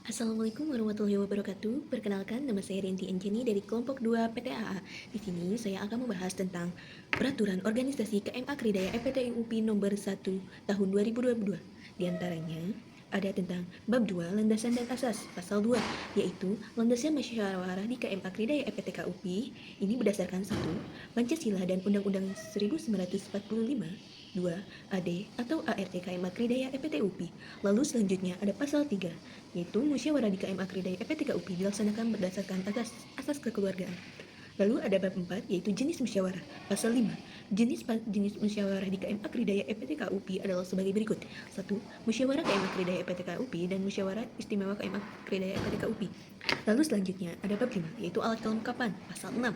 Assalamualaikum warahmatullahi wabarakatuh. Perkenalkan, nama saya Rianti Anjani dari kelompok 2 PTAA. Di sini saya akan membahas tentang Peraturan Organisasi KMA Kridaya FPTI nomor 1 tahun 2022. Di antaranya ada tentang Bab 2 Landasan dan Asas, Pasal 2, yaitu landasan musyawarah di KMA Kridaya FPTK UPI. Ini berdasarkan 1. Pancasila dan Undang-Undang 1945. 2. AD atau ART KMA Kridaya EPT UPI. Lalu selanjutnya ada pasal 3, yaitu musyawarah di KMA Kridaya EPTK UPI dilaksanakan berdasarkan asas kekeluargaan. Lalu ada bab 4, yaitu jenis musyawarah. Pasal 5. Jenis musyawarah di KMA Kridaya EPTK UPI adalah sebagai berikut. 1. Musyawarah KMA Kridaya EPTK UPI dan musyawarah istimewa KMA Kridaya EPTK UPI. Lalu selanjutnya ada bab 5, yaitu alat kelengkapan. Pasal 6.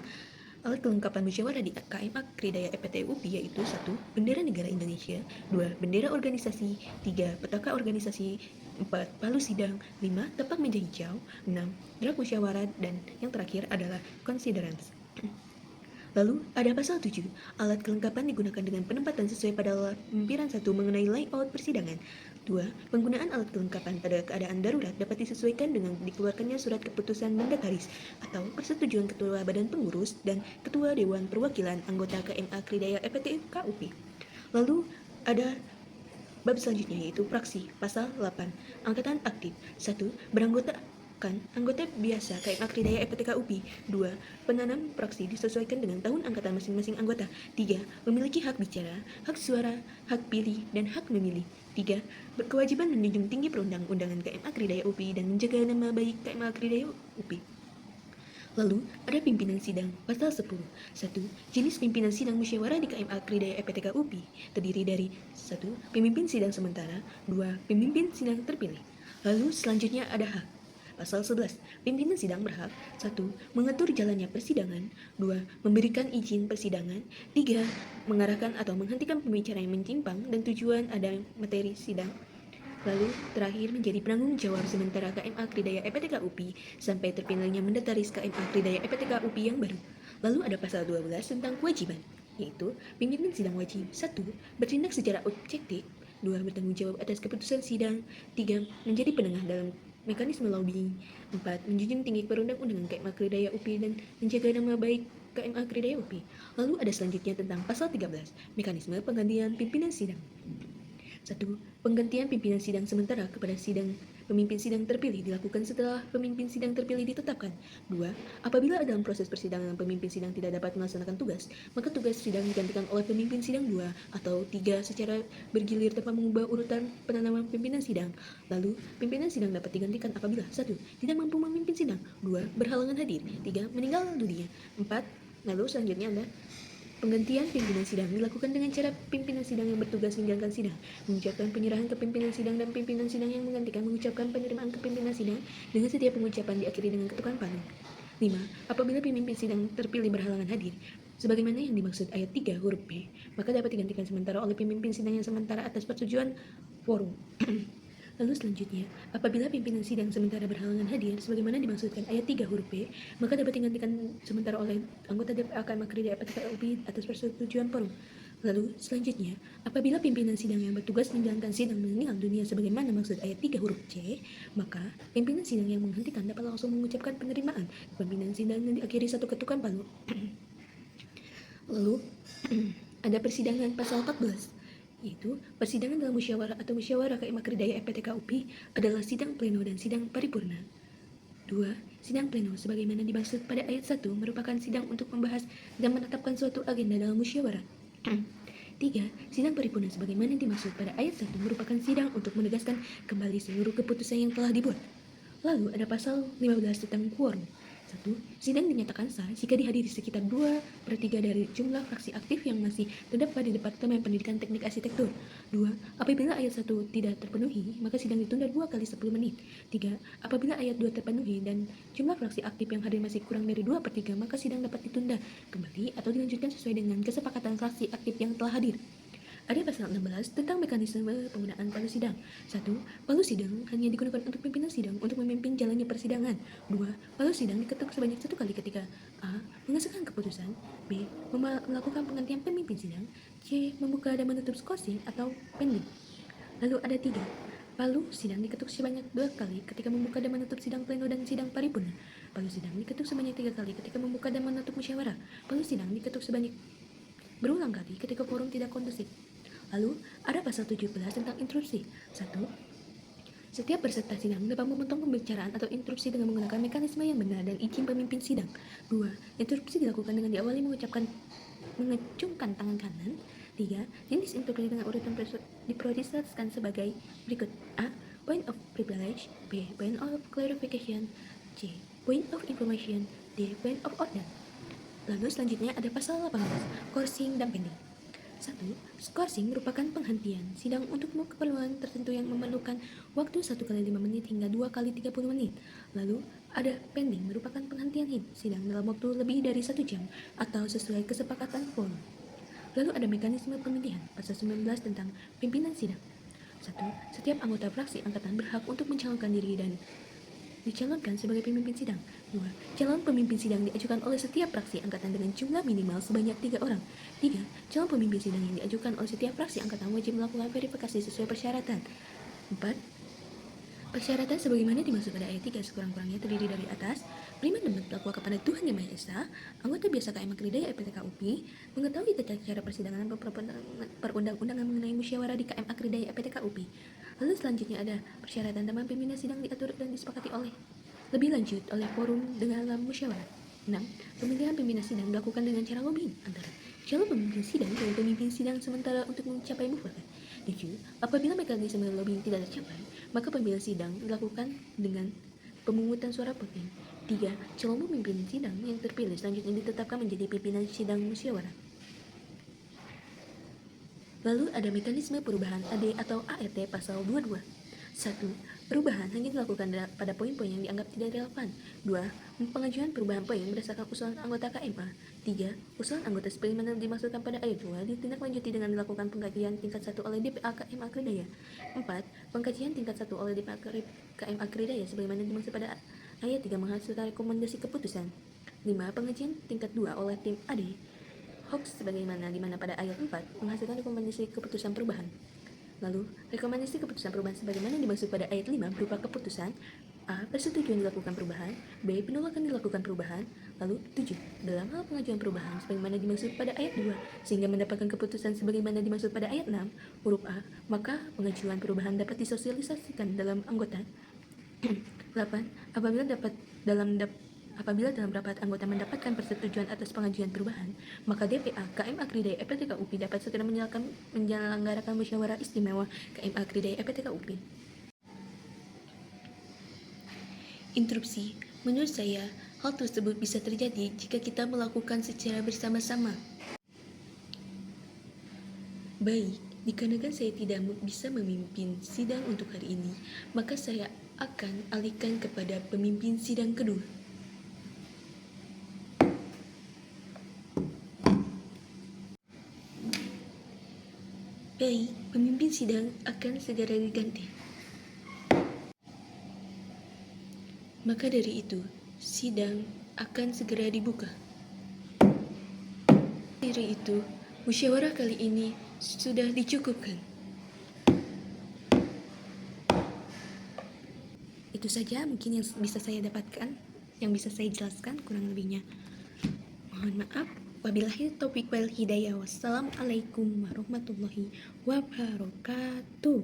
Alat kelengkapan musyawarah di KMA Kridaya EPT UPI yaitu 1. Bendera negara Indonesia. 2. Bendera organisasi. 3. Petaka organisasi. 4. Palu sidang. 5. Tapak meja hijau. 6. Draft musyawarah. Dan yang terakhir adalah considerance. Lalu ada pasal 7. Alat kelengkapan digunakan dengan penempatan sesuai pada lampiran 1 mengenai layout persidangan. 2. Penggunaan alat kelengkapan pada keadaan darurat dapat disesuaikan dengan dikeluarkannya surat keputusan mandataris atau persetujuan Ketua Badan Pengurus dan Ketua Dewan Perwakilan anggota KMA Kridaya EPT KUP. Lalu ada bab selanjutnya yaitu praksi, pasal 8. Angkatan aktif. 1. Anggota biasa KMA Kridaya EPTK UPI. 2. Penanam praksi disesuaikan dengan tahun angkatan masing-masing anggota. 3. Memiliki hak bicara, hak suara, hak pilih, dan hak memilih. 3. Berkewajiban menjunjung tinggi perundang-undangan KMA Kridaya UPI dan menjaga nama baik KMA Kridaya UPI. Lalu, ada pimpinan sidang, pasal 10. 1. Jenis pimpinan sidang musyawarah di KMA Kridaya EPTK UPI terdiri dari 1. Pemimpin sidang sementara. 2. Pemimpin sidang terpilih. Lalu selanjutnya ada hak. Pasal 11. Pimpinan sidang berhak 1. Mengatur jalannya persidangan. 2. Memberikan izin persidangan. 3. Mengarahkan atau menghentikan pembicaraan yang menyimpang dan tujuan ada materi sidang. Lalu terakhir menjadi penanggung jawab sementara KMA Kridaya EPTK UPI sampai terpilihnya mandataris KMA Kridaya EPTK UPI yang baru. Lalu ada pasal 12 tentang kewajiban, yaitu pimpinan sidang wajib 1. Bertindak secara objektif. 2. Bertanggung jawab atas keputusan sidang. 3. Menjadi penengah dalam mekanisme lobbying. 4. Menjunjung tinggi perundang-undangan KMA Kridaya UPI dan menjaga nama baik KMA Kridaya UPI. Lalu ada selanjutnya tentang pasal 13, mekanisme penggantian pimpinan sidang. 1. Penggantian pimpinan sidang sementara kepada pemimpin sidang terpilih dilakukan setelah pemimpin sidang terpilih ditetapkan. 2. Apabila dalam proses persidangan pemimpin sidang tidak dapat melaksanakan tugas, maka tugas sidang digantikan oleh pemimpin sidang 2 atau 3 secara bergilir tanpa mengubah urutan penanaman pimpinan sidang. Lalu, pimpinan sidang dapat digantikan apabila 1. Tidak mampu memimpin sidang. 2. Berhalangan hadir. 3. Meninggal dunia. 4. Lalu selanjutnya ada penggantian pimpinan sidang dilakukan dengan cara pimpinan sidang yang bertugas menjalankan sidang mengucapkan penyerahan ke pimpinan sidang dan pimpinan sidang yang menggantikan mengucapkan penerimaan ke pimpinan sidang dengan setiap pengucapan diakhiri dengan ketukan palu. 5. Apabila pemimpin sidang terpilih berhalangan hadir, sebagaimana yang dimaksud ayat 3 huruf B, maka dapat digantikan sementara oleh pemimpin sidang yang sementara atas persetujuan quorum. Lalu selanjutnya, apabila pimpinan sidang sementara berhalangan hadir, sebagaimana dimaksudkan ayat 3 huruf B, maka dapat digantikan sementara oleh anggota DPR akan Kridaya EPTK UPI atas persetujuan forum. Lalu selanjutnya, apabila pimpinan sidang yang bertugas menjalankan sidang meninggal dunia sebagaimana maksud ayat 3 huruf C, maka pimpinan sidang yang menghentikan dapat langsung mengucapkan penerimaan pimpinan sidang yang diakhiri satu ketukan palu. Lalu ada persidangan pasal 14, yaitu persidangan dalam musyawarah atau musyawarah KMA Kridaya EPTK UPI adalah sidang pleno dan sidang paripurna. 2. Sidang pleno sebagaimana dimaksud pada ayat 1 merupakan sidang untuk membahas dan menetapkan suatu agenda dalam musyawarah. 3. Sidang paripurna sebagaimana dimaksud pada ayat 1 merupakan sidang untuk menegaskan kembali seluruh keputusan yang telah dibuat. Lalu ada pasal 15 tentang quorum. 1. Sidang dinyatakan sah jika dihadiri sekitar 2/3 dari jumlah fraksi aktif yang masih terdapat di Departemen Pendidikan Teknik Arsitektur. 2. Apabila ayat 1 tidak terpenuhi, maka sidang ditunda 2 kali 10 menit. 3. Apabila ayat 2 terpenuhi dan jumlah fraksi aktif yang hadir masih kurang dari 2/3, maka sidang dapat ditunda kembali atau dilanjutkan sesuai dengan kesepakatan fraksi aktif yang telah hadir. Ada pasal 16 tentang mekanisme penggunaan palu sidang. 1. Palu sidang hanya digunakan untuk pimpinan sidang untuk memimpin jalannya persidangan. 2. Palu sidang diketuk sebanyak 1 kali ketika A. Mengesahkan keputusan. B. Melakukan penggantian pemimpin sidang. C. Membuka dan menutup skorsing atau pending. Lalu ada 3. Palu sidang diketuk sebanyak 2 kali ketika membuka dan menutup sidang pleno dan sidang paripurna. Palu sidang diketuk sebanyak 3 kali ketika membuka dan menutup musyawarah. Palu sidang diketuk sebanyak berulang kali ketika forum tidak kondusif. Lalu, ada pasal 17 tentang interupsi. 1. Setiap peserta sidang dapat memotong pembicaraan atau interupsi dengan menggunakan mekanisme yang benar dan izin pemimpin sidang. 2. Interupsi dilakukan dengan diawali mengacungkan tangan kanan. 3. Jenis interupsi dengan urutan diprioritaskan sebagai berikut. A. Point of privilege. B. Point of clarification. C. Point of information. D. Point of order. Lalu selanjutnya ada pasal 18, coursing dan pending. 1. Coursing merupakan penghentian sidang untuk keperluan tertentu yang memerlukan waktu 1 kali 5 menit hingga 2 kali 30 menit. Lalu ada pending merupakan penghentian sidang dalam waktu lebih dari 1 jam atau sesuai kesepakatan forum. Lalu ada mekanisme pemilihan, pasal 19 tentang pimpinan sidang. 1. Setiap anggota fraksi angkatan berhak untuk mencalonkan diri dan dicalonkan sebagai pemimpin sidang. 2. Calon pemimpin sidang diajukan oleh setiap fraksi angkatan dengan jumlah minimal sebanyak 3 orang. 3. Calon pemimpin sidang yang diajukan oleh setiap fraksi angkatan wajib melakukan verifikasi sesuai persyaratan. 4. Persyaratan sebagaimana dimaksud pada ayat 3 sekurang-kurangnya terdiri dari atas: beriman dan bertakwa kepada Tuhan Yang Maha Esa, anggota biasa KM Akridaya EPTK UPI, mengetahui tata cara persidangan dan perundang-undangan mengenai musyawarah di KM Akridaya EPTK UPI. Lalu selanjutnya ada persyaratan teman pimpinan sidang diatur dan disepakati oleh lebih lanjut oleh forum dalam musyawarah. 6. Pemilihan pimpinan sidang dilakukan dengan cara lobbying antara calon pemimpin sidang dan pemimpin sidang sementara untuk mencapai mufakat. 7. Apabila mekanisme lobbying tidak tercapai, maka pemilihan sidang dilakukan dengan pemungutan suara voting. 3. Calon pemimpin sidang yang terpilih selanjutnya ditetapkan menjadi pimpinan sidang musyawarah. Lalu ada mekanisme perubahan AD atau ART pasal 22. 1. Perubahan hanya dilakukan pada poin-poin yang dianggap tidak relevan. 2. Pengajuan perubahan poin berdasarkan usulan anggota KMA. 3. Usulan anggota sebagaimana dimaksudkan pada ayat 2 ditindaklanjuti dengan dilakukan pengkajian tingkat 1 oleh DPA KM Akridaya. 4. Pengkajian tingkat 1 oleh DPA KM Akridaya sebagaimana dimaksud pada ayat 3 menghasilkan rekomendasi keputusan. 5. Pengajian tingkat 2 oleh tim AD Hoax sebagaimana dimana pada ayat 4 menghasilkan rekomendasi keputusan perubahan. Lalu, rekomendasi keputusan perubahan sebagaimana dimaksud pada ayat 5 berupa keputusan A. Persetujuan dilakukan perubahan, B. Penolakan dilakukan perubahan. Lalu 7. Dalam hal pengajuan perubahan sebagaimana dimaksud pada ayat 2 sehingga mendapatkan keputusan sebagaimana dimaksud pada ayat 6 huruf A, maka pengajuan perubahan dapat disosialisasikan dalam anggota. 8. Apabila dalam rapat anggota mendapatkan persetujuan atas pengajuan perubahan, maka DPA KM Akridaya EPTK UPI dapat segera menyelenggarakan musyawarah istimewa KM Akridaya EPTK UPI. Interupsi. Menurut saya, hal tersebut bisa terjadi jika kita melakukan secara bersama-sama. Baik, dikarenakan saya tidak bisa memimpin sidang untuk hari ini, maka saya akan alihkan kepada pemimpin sidang kedua. Baik, pemimpin sidang akan segera diganti. Maka dari itu, sidang akan segera dibuka. Dari itu, musyawarah kali ini sudah dicukupkan. Itu saja mungkin yang bisa saya dapatkan, yang bisa saya jelaskan, kurang lebihnya mohon maaf. Wabillahi taufiq wal hidayah. Wassalamualaikum warahmatullahi wabarakatuh.